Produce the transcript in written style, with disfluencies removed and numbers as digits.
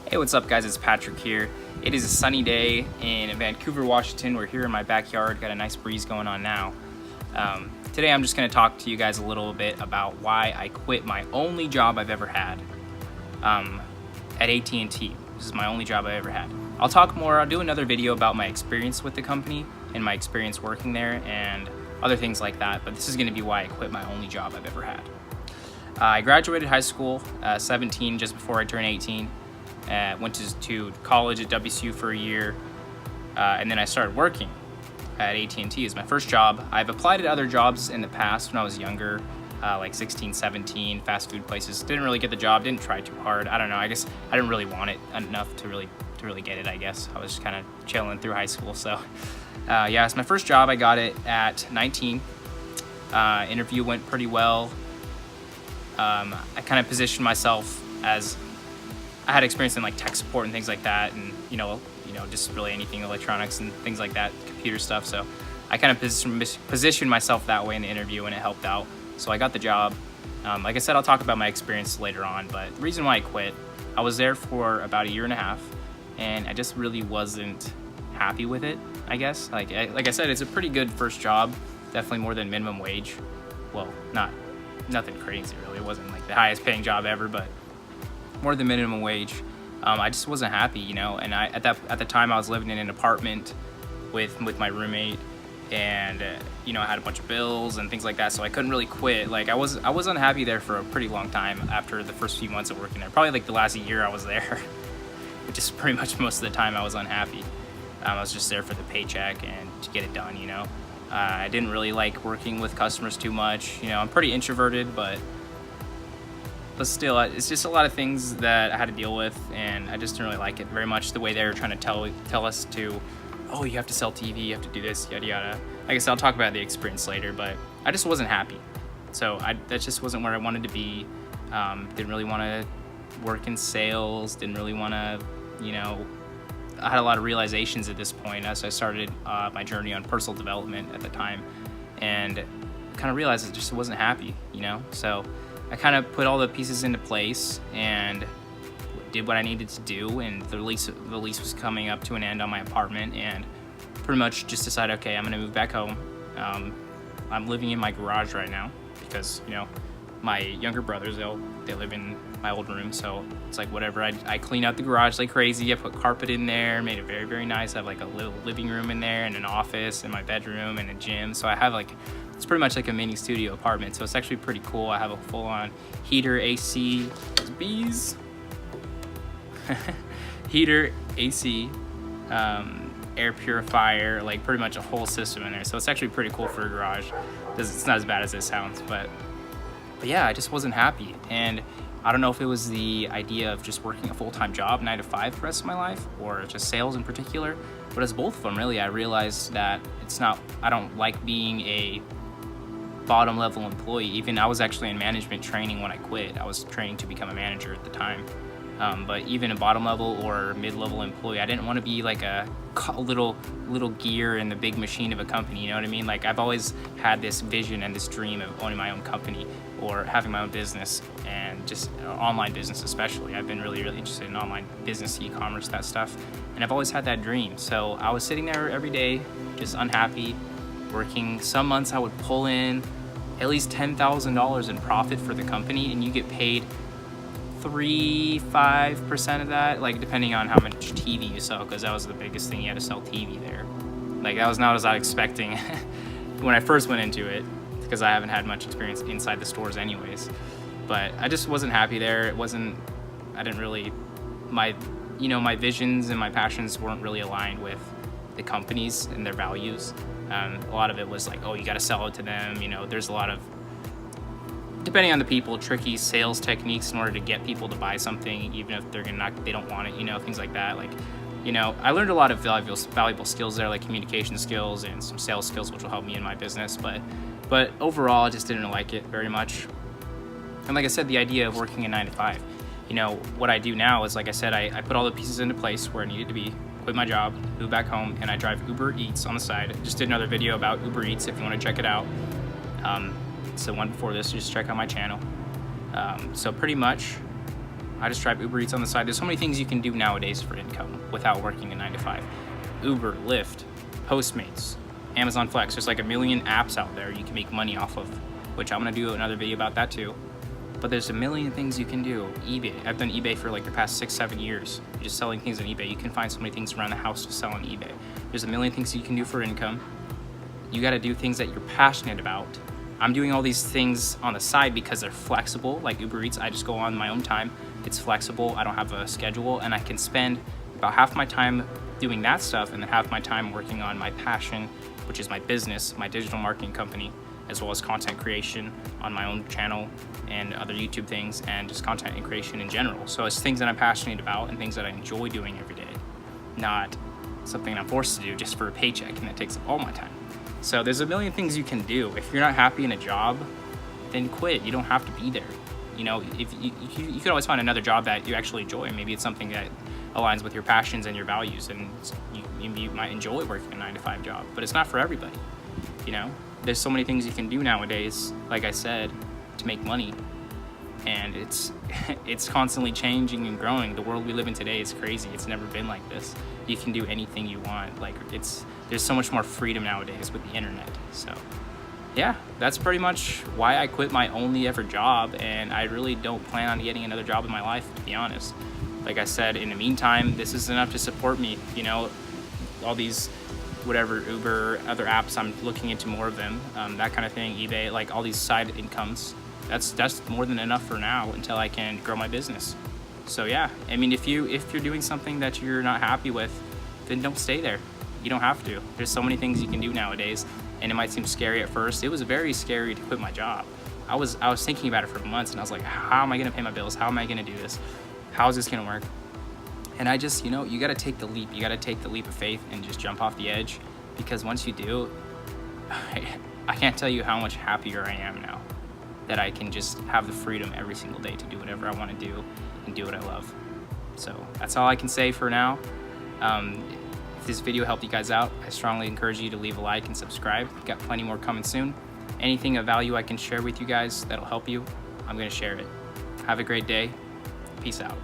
Hey, what's up guys, it's Patrick here. It is a sunny day in Vancouver, Washington. We're here in my backyard, got a nice breeze going on now. Today I'm just going to talk to you guys a little bit about why I quit my only job I've ever had at AT&T. This is my only job I ever had. I'll do another video about my experience with the company and my experience working there and other things like that, but this is going to be why I quit my only job I've ever had. I graduated high school 17, just before I turned 18. Went to college at WSU for a year, and then I started working at AT&T as my first job. I've applied at other jobs in the past when I was younger, like 16, 17, fast food places. Didn't really get the job, didn't try too hard. I don't know, I guess I didn't really want it enough to really get it, I guess. I was just kind of chilling through high school, so yeah, it's my first job. I got it at 19. Interview went pretty well. I kind of positioned myself as I had experience in like tech support and things like that, and you know, just really anything electronics and things like that, computer stuff. So I kind of positioned myself that way in the interview, and it helped out. So I got the job. Like I said, I'll talk about my experience later on, but the reason why I quit, I was there for about a year and a half, and I just really wasn't happy with it, I guess. Like I said, it's a pretty good first job, definitely more than minimum wage. Well, nothing crazy really. It wasn't like the highest paying job ever, but more than minimum wage. I just wasn't happy, you know. And at the time I was living in an apartment with my roommate, and you know, I had a bunch of bills and things like that, so I couldn't really quit. Like I was unhappy there for a pretty long time after the first few months of working there. Probably like the last year I was there, which is pretty much most of the time I was unhappy. I was just there for the paycheck and to get it done, you know. I didn't really like working with customers too much. You know, I'm pretty introverted, but still, it's just a lot of things that I had to deal with, and I just didn't really like it very much, the way they were trying to tell us to, oh, you have to sell TV, you have to do this, yada yada. Like I said, I'll talk about the experience later, but I just wasn't happy. So that just wasn't where I wanted to be. Didn't really want to work in sales, didn't really want to, you know, I had a lot of realizations at this point as I started my journey on personal development at the time, and kind of realized I just wasn't happy, you know. So I kind of put all the pieces into place and did what I needed to do, and the lease was coming up to an end on my apartment, and pretty much just decided, okay, I'm gonna move back home. I'm living in my garage right now because, you know, my younger brothers, they live in my old room, so it's like whatever. I clean out the garage like crazy. I put carpet in there, made it very, very nice. I have like a little living room in there and an office and my bedroom and a gym. So I have like, it's pretty much like a mini studio apartment. So it's actually pretty cool. I have a full-on heater, AC, bees, heater, AC, air purifier, like pretty much a whole system in there. So it's actually pretty cool for a garage. It's not as bad as it sounds, but yeah, I just wasn't happy. And I don't know if it was the idea of just working a full-time job 9 to 5 the rest of my life, or just sales in particular, but as both of them really, I realized that I don't like being a bottom level employee. Even I was actually in management training when I quit. I was training to become a manager at the time. But even a bottom level or mid-level employee, I didn't want to be like a little gear in the big machine of a company, you know what I mean? Like I've always had this vision and this dream of owning my own company or having my own business, and just online business especially. I've been really, really interested in online business, e-commerce, that stuff, and I've always had that dream. So I was sitting there every day just unhappy, working. Some months I would pull in at least $10,000 in profit for the company, and you get paid 3-5% of that, like depending on how much TV you sell, because that was the biggest thing. You had to sell TV there. Like that was not as I was expecting when I first went into it, because I haven't had much experience inside the stores anyways. But I just wasn't happy there. My visions and my passions weren't really aligned with the companies and their values. A lot of it was like, oh, you got to sell it to them. You know, there's a lot of, depending on the people, tricky sales techniques in order to get people to buy something, even if they don't want it, you know, things like that. Like, you know, I learned a lot of valuable skills there, like communication skills and some sales skills, which will help me in my business. But overall, I just didn't like it very much. And like I said, the idea of working a 9 to 5, you know, what I do now is, like I said, I put all the pieces into place where I needed to be, quit my job, move back home, and I drive Uber Eats on the side. I just did another video about Uber Eats if you want to check it out. It's the one before this, just check out my channel. So pretty much I just drive Uber Eats on the side. There's so many things you can do nowadays for income without working a 9 to 5. Uber, Lyft, Postmates, Amazon Flex. There's like a million apps out there you can make money off of, which I'm gonna do another video about that too. But there's a million things you can do. eBay, I've done eBay for like the past 6-7 years. Just selling things on eBay. You can find so many things around the house to sell on eBay. There's a million things you can do for income. You gotta do things that you're passionate about. I'm doing all these things on the side because they're flexible, like Uber Eats. I just go on my own time. It's flexible, I don't have a schedule, and I can spend about half my time doing that stuff and then half my time working on my passion, which is my business, my digital marketing company, as well as content creation on my own channel and other YouTube things, and just content and creation in general. So it's things that I'm passionate about and things that I enjoy doing every day, not something I'm forced to do just for a paycheck, and that takes up all my time. So there's a million things you can do. If you're not happy in a job, then quit. You don't have to be there. You know, if you could always find another job that you actually enjoy. Maybe it's something that aligns with your passions and your values, and you might enjoy working a 9 to 5 job, but it's not for everybody. You know, there's so many things you can do nowadays, like I said, to make money, and it's constantly changing and growing. The world we live in today is crazy. It's never been like this. You can do anything you want. Like, there's so much more freedom nowadays with the internet. So yeah, that's pretty much why I quit my only ever job, and I really don't plan on getting another job in my life, to be honest. Like I said, in the meantime, this is enough to support me. You know, all these whatever Uber, other apps, I'm looking into more of them, that kind of thing, eBay, like all these side incomes. That's more than enough for now until I can grow my business. So yeah, I mean, if you're doing something that you're not happy with, then don't stay there. You don't have to. There's so many things you can do nowadays, and it might seem scary at first. It was very scary to quit my job. I was thinking about it for months, and I was like, how am I gonna pay my bills? How am I gonna do this? How is this gonna work? And I just, you know, you gotta take the leap. You gotta take the leap of faith and just jump off the edge, because once you do, I can't tell you how much happier I am now that I can just have the freedom every single day to do whatever I want to do and do what I love. So that's all I can say for now. If this video helped you guys out, I strongly encourage you to leave a like and subscribe. We've got plenty more coming soon. Anything of value I can share with you guys that'll help you, I'm gonna share it. Have a great day. Peace out.